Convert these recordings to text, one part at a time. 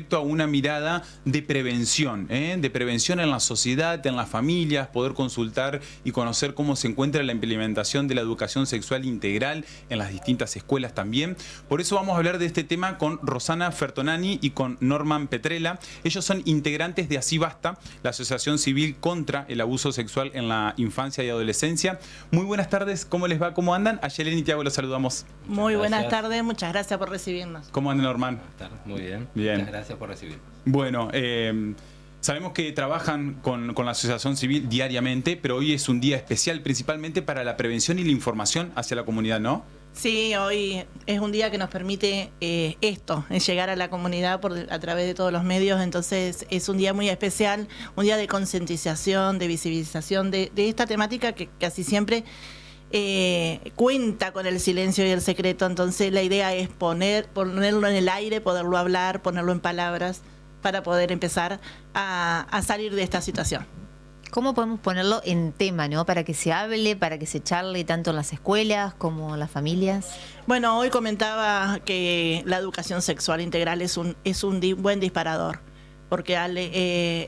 respecto a una mirada de prevención en la sociedad, en las familias, poder consultar y conocer cómo se encuentra la implementación de la educación sexual integral en las distintas escuelas también. Por eso vamos a hablar de este tema con Rosana Fertonani y con Norman Petrella. Ellos son integrantes de Así Basta, la Asociación Civil contra el Abuso Sexual en la Infancia y Adolescencia. Muy buenas tardes, ¿cómo les va? ¿Cómo andan? A Yelén y Tiago los saludamos. Muy buenas tardes, muchas gracias por recibirnos. ¿Cómo andan, Norman? Buenas tardes, muy bien. Bien. Muchas gracias por recibirnos. Bueno, sabemos que trabajan con la Asociación Civil diariamente, pero hoy es un día especial principalmente para la prevención y la información hacia la comunidad, ¿no? Sí, hoy es un día que nos permite llegar a la comunidad a través de todos los medios, entonces es un día muy especial, un día de concientización, de visibilización de esta temática que casi siempre cuenta con el silencio y el secreto, entonces la idea es ponerlo en el aire, poderlo hablar, ponerlo en palabras para poder empezar a salir de esta situación. ¿Cómo podemos ponerlo en tema, ¿no? Para que se hable, para que se charle tanto en las escuelas como en las familias. Bueno, hoy comentaba que la educación sexual integral es un buen disparador, porque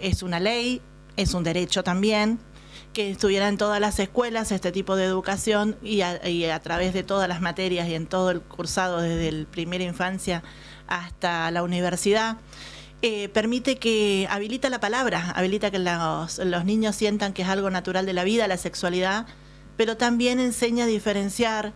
es una ley, es un derecho también, que estuviera en todas las escuelas este tipo de educación y a través de todas las materias y en todo el cursado desde la primera infancia hasta la universidad. Permite que habilita la palabra, habilita que los niños sientan que es algo natural de la vida, la sexualidad, pero también enseña a diferenciar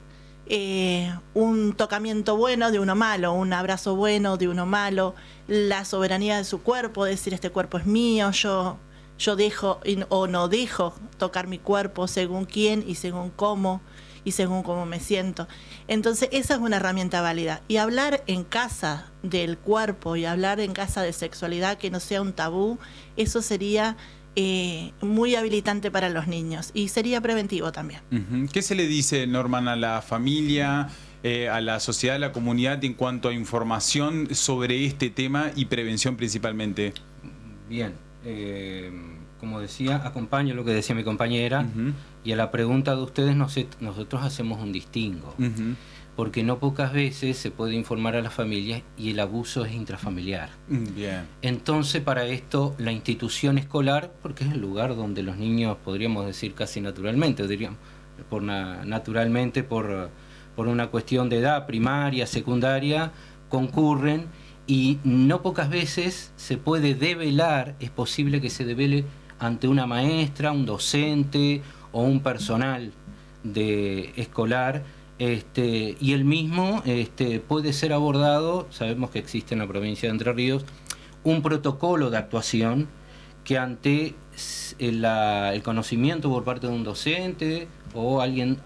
un tocamiento bueno de uno malo, un abrazo bueno de uno malo, la soberanía de su cuerpo, decir este cuerpo es mío, yo dejo o no dejo tocar mi cuerpo según quién y según cómo me siento. Entonces esa es una herramienta válida. Y hablar en casa del cuerpo y hablar en casa de sexualidad que no sea un tabú, eso sería muy habilitante para los niños y sería preventivo también. ¿Qué se le dice, Norman, a la familia, a la sociedad, a la comunidad en cuanto a información sobre este tema y prevención principalmente? Bien, como decía, acompaño lo que decía mi compañera, y a la pregunta de ustedes nosotros hacemos un distingo, porque no pocas veces se puede informar a las familias y el abuso es intrafamiliar. Bien. Entonces para esto la institución escolar, porque es el lugar donde los niños, podríamos decir casi naturalmente, diríamos, naturalmente por una cuestión de edad, primaria, secundaria, concurren, y no pocas veces se puede develar, es posible que se devele ante una maestra, un docente o un personal escolar, y el mismo puede ser abordado. Sabemos que existe en la provincia de Entre Ríos un protocolo de actuación que ante el conocimiento por parte de un docente o alguien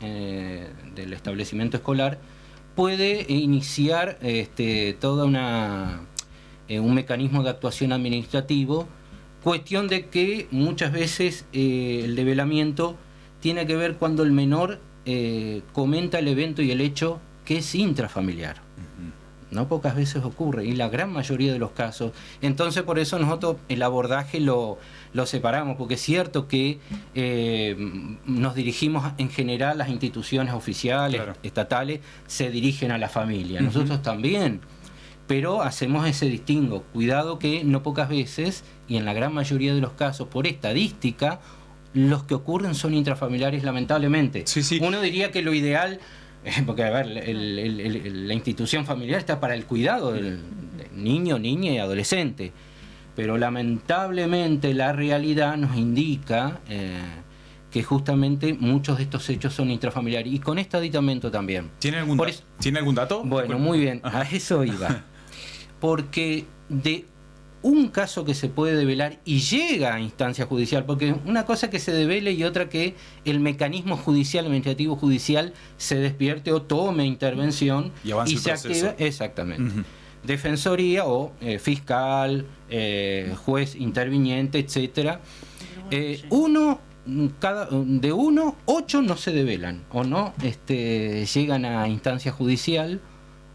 del establecimiento escolar puede iniciar toda un mecanismo de actuación administrativo. Cuestión de que muchas veces el develamiento tiene que ver cuando el menor comenta el evento y el hecho que es intrafamiliar. No pocas veces ocurre, y la gran mayoría de los casos. Entonces por eso nosotros el abordaje lo separamos, porque es cierto que nos dirigimos en general, las instituciones oficiales, claro, estatales, se dirigen a la familia. Nosotros también, pero hacemos ese distingo. Cuidado que no pocas veces, y en la gran mayoría de los casos, por estadística, los que ocurren son intrafamiliares, lamentablemente. Sí. Uno diría que lo ideal, porque a ver, la institución familiar está para el cuidado del niño, niña y adolescente, pero lamentablemente la realidad nos indica que justamente muchos de estos hechos son intrafamiliares, y con este aditamento también. ¿Tiene algún dato? Bueno, muy bien, a eso iba. Porque de un caso que se puede develar y llega a instancia judicial, porque una cosa que se devele y otra que el mecanismo judicial, administrativo judicial, se despierte o tome intervención y se active, exactamente, defensoría o fiscal, juez interviniente, etcétera. De 8 no se develan o no llegan a instancia judicial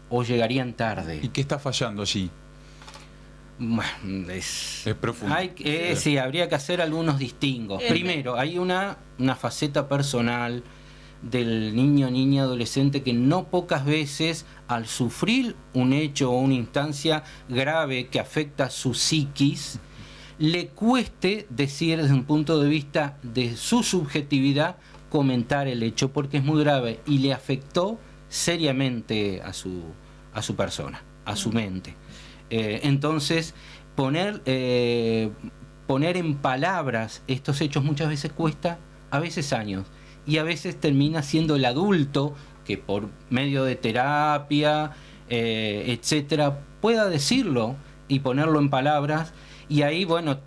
o llegarían tarde. ¿Y qué está fallando allí? Bueno, es profundo. Sí, habría que hacer algunos distingos. Primero, hay una faceta personal del niño, niña, adolescente, que no pocas veces al sufrir un hecho o una instancia grave que afecta su psiquis, le cueste decir desde un punto de vista de su subjetividad, comentar el hecho porque es muy grave y le afectó seriamente a su persona, a su mente. Entonces, poner en palabras estos hechos muchas veces cuesta, a veces años, y a veces termina siendo el adulto que por medio de terapia, etcétera, pueda decirlo y ponerlo en palabras. Y ahí, bueno,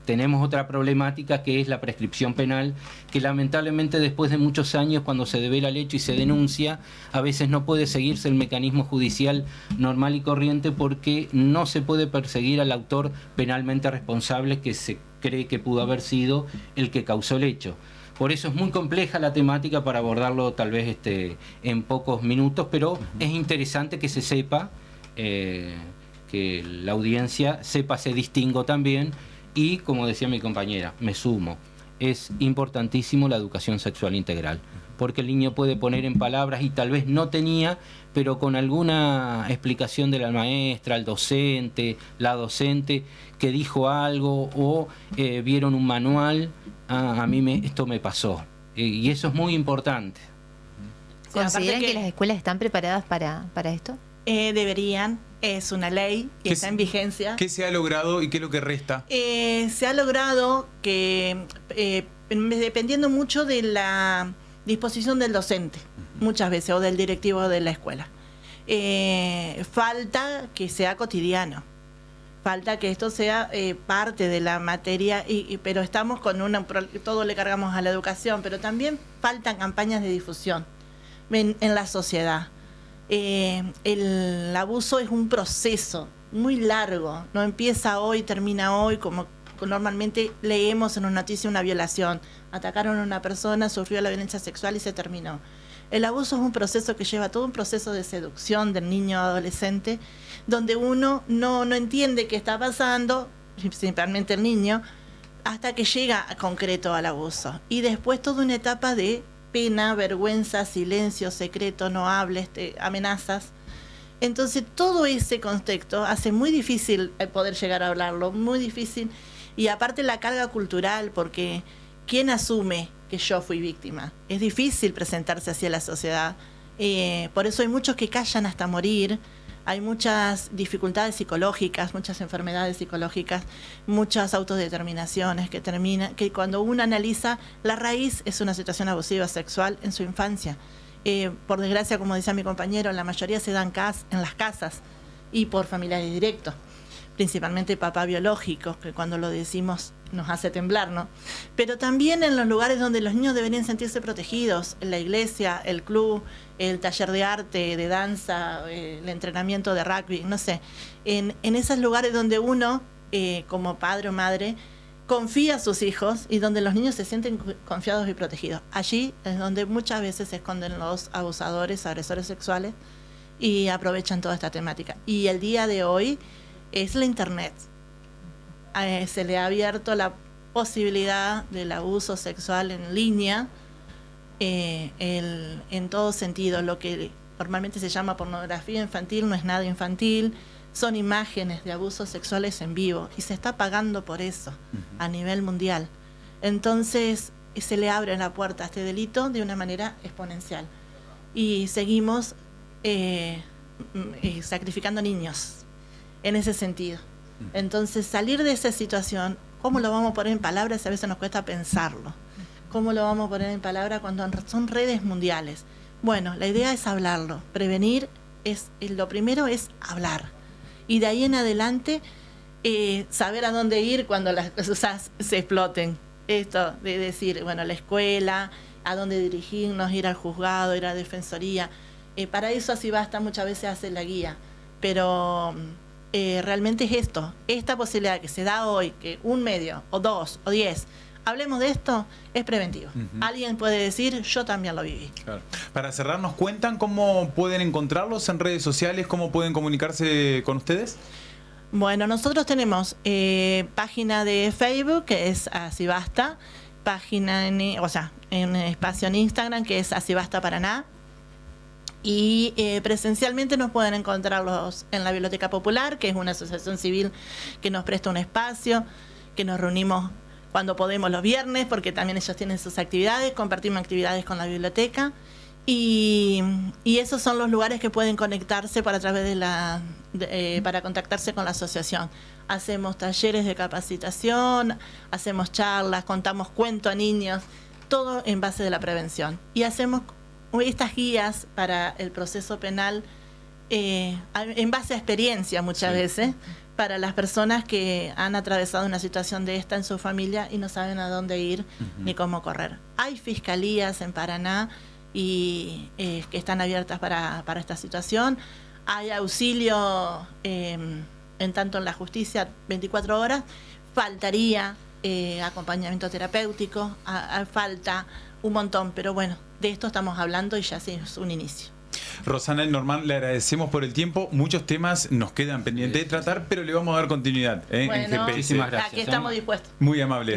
tenemos otra problemática que es la prescripción penal, que lamentablemente después de muchos años, cuando se devela el hecho y se denuncia, a veces no puede seguirse el mecanismo judicial normal y corriente porque no se puede perseguir al autor penalmente responsable que se cree que pudo haber sido el que causó el hecho. Por eso es muy compleja la temática para abordarlo tal vez en pocos minutos, pero es interesante que se sepa, que la audiencia sepa ese distingo también, y como decía mi compañera, me sumo, es importantísimo la educación sexual integral, porque el niño puede poner en palabras y tal vez no tenía, pero con alguna explicación de la maestra, el docente, la docente, que dijo algo o vieron un manual, a mí esto me pasó, y eso es muy importante. ¿Consideran que las escuelas están preparadas para esto? Deberían, es una ley que está en vigencia. ¿Qué se ha logrado y qué es lo que resta? Se ha logrado que, dependiendo mucho de la disposición del docente, muchas veces, o del directivo de la escuela, falta que sea cotidiano, falta que esto sea parte de la materia, pero estamos con todo le cargamos a la educación, pero también faltan campañas de difusión en la sociedad. El abuso es un proceso muy largo, no empieza hoy, termina hoy, como normalmente leemos en una noticia una violación, atacaron a una persona, sufrió la violencia sexual y se terminó. El abuso es un proceso que lleva todo un proceso de seducción del niño o adolescente, donde uno no entiende qué está pasando, principalmente el niño, hasta que llega concreto al abuso. Y después toda una etapa de pena, vergüenza, silencio, secreto, no hables, amenazas. Entonces todo ese contexto hace muy difícil poder llegar a hablarlo, muy difícil, y aparte la carga cultural, porque ¿quién asume que yo fui víctima? Es difícil presentarse hacia la sociedad, por eso hay muchos que callan hasta morir. Hay muchas dificultades psicológicas, muchas enfermedades psicológicas, muchas autodeterminaciones que cuando uno analiza, la raíz es una situación abusiva sexual en su infancia. Por desgracia, como decía mi compañero, la mayoría se dan en las casas y por familiares directos, principalmente papá biológico, que cuando lo decimos nos hace temblar, ¿no? Pero también en los lugares donde los niños deberían sentirse protegidos, en la iglesia, el club, el taller de arte, de danza, el entrenamiento de rugby, no sé, en esos lugares donde uno, como padre o madre, confía a sus hijos y donde los niños se sienten confiados y protegidos. Allí es donde muchas veces se esconden los abusadores, agresores sexuales, y aprovechan toda esta temática. Y el día de hoy es la internet. Se le ha abierto la posibilidad del abuso sexual en línea, en todo sentido. Lo que normalmente se llama pornografía infantil no es nada infantil, son imágenes de abusos sexuales en vivo y se está pagando por eso a nivel mundial. Entonces se le abre la puerta a este delito de una manera exponencial y seguimos sacrificando niños en ese sentido. Entonces salir de esa situación, ¿cómo lo vamos a poner en palabras? A veces nos cuesta pensarlo. ¿Cómo lo vamos a poner en palabras cuando son redes mundiales? Bueno, la idea es hablarlo. Prevenir lo primero es hablar. Y de ahí en adelante saber a dónde ir cuando las cosas se exploten. Esto de decir, bueno, la escuela, a dónde dirigirnos, ir al juzgado, ir a la defensoría. Para eso así basta, muchas veces hace la guía. Pero realmente es esta posibilidad que se da hoy, que un medio, o 2, o 10, hablemos de esto, es preventivo. Alguien puede decir, yo también lo viví. Claro. Para cerrar, ¿nos cuentan cómo pueden encontrarlos en redes sociales? ¿Cómo pueden comunicarse con ustedes? Bueno, nosotros tenemos página de Facebook, que es Así Basta, página, en espacio en Instagram, que es Así Basta Paraná. Y presencialmente nos pueden encontrarlos en la Biblioteca Popular, que es una asociación civil que nos presta un espacio, que nos reunimos cuando podemos los viernes, porque también ellos tienen sus actividades, compartimos actividades con la biblioteca. Y esos son los lugares que pueden conectarse para para contactarse con la asociación. Hacemos talleres de capacitación, hacemos charlas, contamos cuentos a niños, todo en base de la prevención. Y hacemos estas guías para el proceso penal en base a experiencia muchas veces, para las personas que han atravesado una situación de esta en su familia y no saben a dónde ir ni cómo correr. Hay fiscalías en Paraná y que están abiertas para esta situación. Hay auxilio en tanto en la justicia 24 horas. Faltaría acompañamiento terapéutico, falta un montón, pero bueno, de esto estamos hablando y ya sí es un inicio. Rosana y Normán, le agradecemos por el tiempo. Muchos temas nos quedan pendientes de tratar, pero le vamos a dar continuidad en Bueno, GPS. Muchísimas gracias. aquí estamos dispuestos. Muy amables.